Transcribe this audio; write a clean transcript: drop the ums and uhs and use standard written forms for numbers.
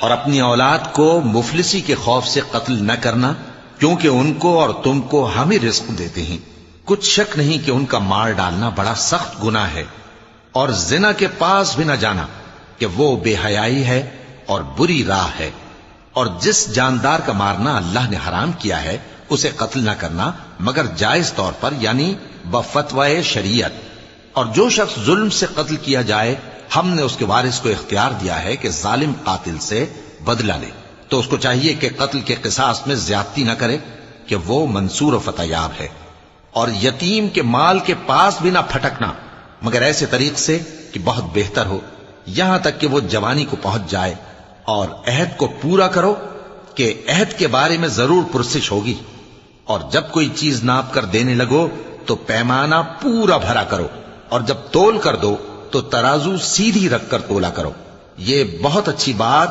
اور اپنی اولاد کو مفلسی کے خوف سے قتل نہ کرنا، کیونکہ ان کو اور تم کو ہم ہی رزق دیتے ہیں۔ کچھ شک نہیں کہ ان کا مار ڈالنا بڑا سخت گناہ ہے، اور زنا کے پاس بھی نہ جانا کہ وہ بے حیائی ہے اور بری راہ ہے۔ اور جس جاندار کا مارنا اللہ نے حرام کیا ہے اسے قتل نہ کرنا مگر جائز طور پر، یعنی بفتوائے شریعت۔ اور جو شخص ظلم سے قتل کیا جائے، ہم نے اس کے وارث کو اختیار دیا ہے کہ ظالم قاتل سے بدلہ لے، تو اس کو چاہیے کہ قتل کے قصاص میں زیادتی نہ کرے کہ وہ منصور و فتح یاب ہے۔ اور یتیم کے مال کے پاس بھی نہ پھٹکنا مگر ایسے طریق سے کہ بہت بہتر ہو، یہاں تک کہ وہ جوانی کو پہنچ جائے۔ اور عہد کو پورا کرو کہ عہد کے بارے میں ضرور پرسش ہوگی۔ اور جب کوئی چیز ناپ کر دینے لگو تو پیمانہ پورا بھرا کرو، اور جب تول کر دو تو ترازو سیدھی رکھ کر تولا کرو۔ یہ بہت اچھی بات